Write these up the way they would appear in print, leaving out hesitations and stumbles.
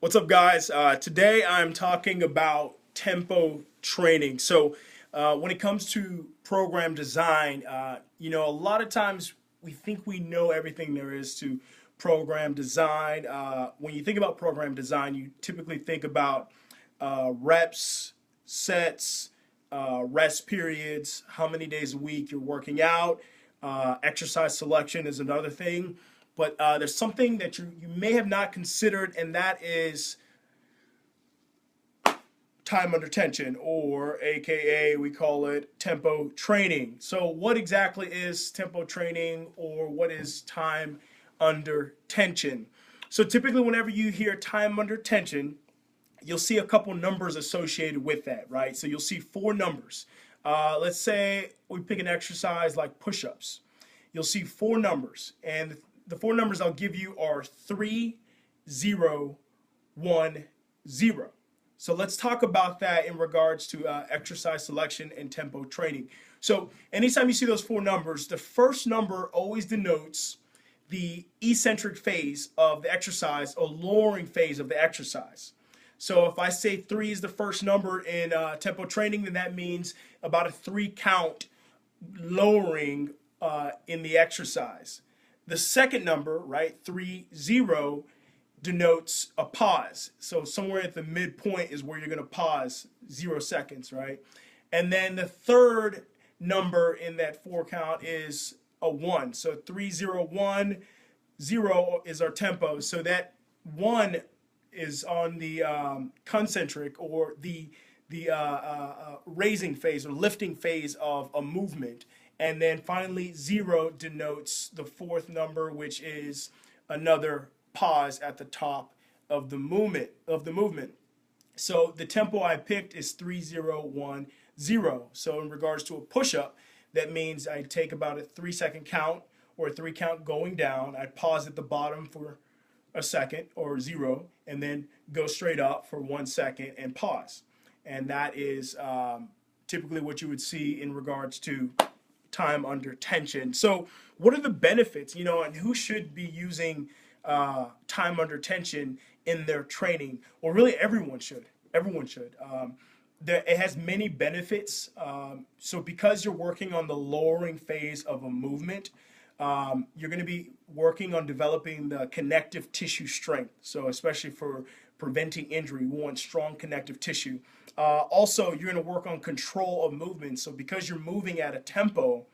What's up, guys? Today I'm talking about tempo training. When it comes to program design, a lot of times we think we know everything there is to program design. When you think about program design, you typically think about reps, sets, rest periods, how many days a week you're working out. Exercise selection is another thing. But there's something that you may have not considered, and that is time under tension, or AKA we call it tempo training. So, what exactly is tempo training, or what is time under tension? So, typically, whenever you hear time under tension, you'll see a couple numbers associated with that, right? So, you'll see four numbers. Let's say we pick an exercise like push ups. You'll see four numbers, and the four numbers I'll give you are 3, 0, 1, 0. So let's talk about that in regards to exercise selection and tempo training. So anytime you see those four numbers, the first number always denotes the eccentric phase of the exercise or lowering phase of the exercise. So if I say 3 is the first number in tempo training, then that means about a 3 count lowering in the exercise. The second number, right, 3, 0, denotes a pause. So somewhere at the midpoint is where you're going to pause 0 seconds, right? And then the third number in that 4 count is a 1. So 3, 0, 1, 0 is our tempo. So that 1 is on the concentric, or the raising phase or lifting phase of a movement. And then finally, 0 denotes the fourth number, which is another pause at the top of the movement. So the tempo I picked is 3, 0, 1, 0. So in regards to a push-up, that means I take about a 3 second count or a 3 count going down. I pause at the bottom for a second or 0, and then go straight up for 1 second and pause. And that is typically what you would see in regards to time under tension. So what are the benefits, and who should be using time under tension in their training? Well, really, everyone should. Everyone should. It has many benefits. So because you're working on the lowering phase of a movement, you're going to be working on developing the connective tissue strength. So especially for preventing injury, we want strong connective tissue. Also, you're going to work on control of movement. So because you're moving at a tempo,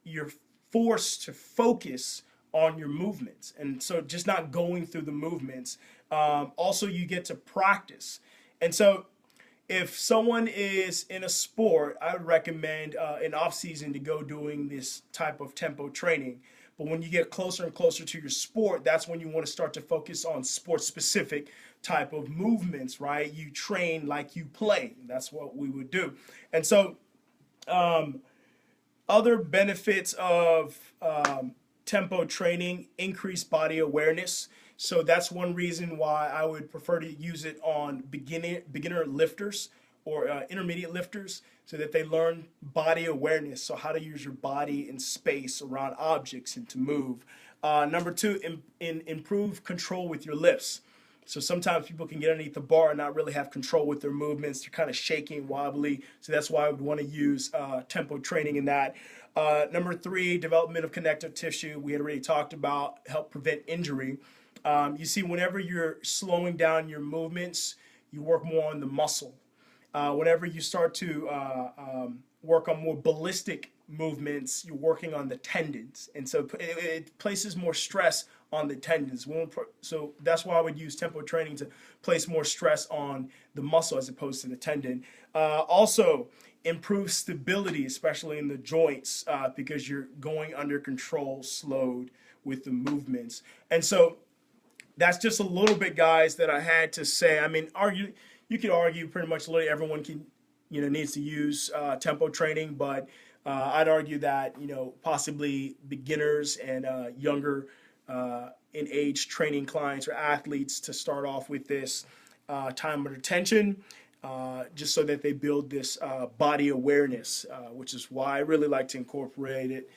you're forced to focus on your movements, and so just not going through the movements. Also, you get to practice. And so if someone is in a sport, I would recommend in off season to go doing this type of tempo training. But when you get closer and closer to your sport, that's when you want to start to focus on sport specific type of movements, right? You train like you play. That's what we would do. And so other benefits of tempo training: increased body awareness. So that's one reason why I would prefer to use it on beginner lifters or intermediate lifters, so that they learn body awareness. So how to use your body in space around objects and to move. Number two, improve control with your lifts. So sometimes people can get underneath the bar and not really have control with their movements. They're kind of shaking, wobbly. So that's why I would want to use tempo training in that. Number three, development of connective tissue. We had already talked about help prevent injury. You see, whenever you're slowing down your movements, you work more on the muscle. Whenever you start to work on more ballistic movements, you're working on the tendons. And so it places more stress on the tendons. So that's why I would use tempo training, to place more stress on the muscle as opposed to the tendon. Also, improve stability, especially in the joints, because you're going under control, slowed with the movements. And so that's just a little bit, guys, that I had to say. I mean, you could argue pretty much literally everyone needs to use tempo training, but I'd argue that possibly beginners and younger in age training clients or athletes to start off with this time under tension, just so that they build this body awareness, which is why I really like to incorporate it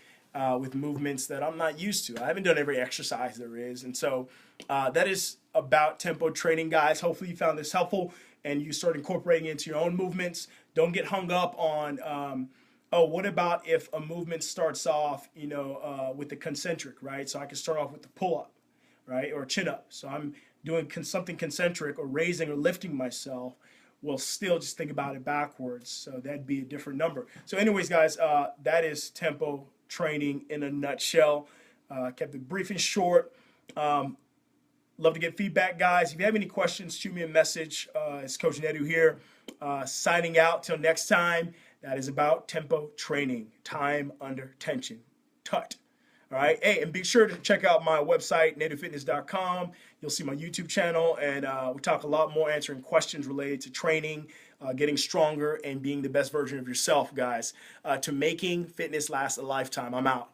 with movements that I'm not used to. I haven't done every exercise there is. And so that is about tempo training, guys. Hopefully you found this helpful and you start incorporating it into your own movements. Don't get hung up on, oh, what about if a movement starts off, with the concentric, right? So I can start off with the pull-up, right, or chin-up. So I'm doing something concentric or raising or lifting myself. Well, still just think about it backwards. So that'd be a different number. So anyways, guys, that is tempo training in a nutshell. Kept it brief and short. Love to get feedback, guys. If you have any questions, shoot me a message. It's Coach Nedu here, signing out. Till next time, that is about tempo training, time under tension, TUT. All right. Hey, and be sure to check out my website, nedufitness.com. You'll see my YouTube channel, and we talk a lot more answering questions related to training, getting stronger, and being the best version of yourself, guys, to making fitness last a lifetime. I'm out.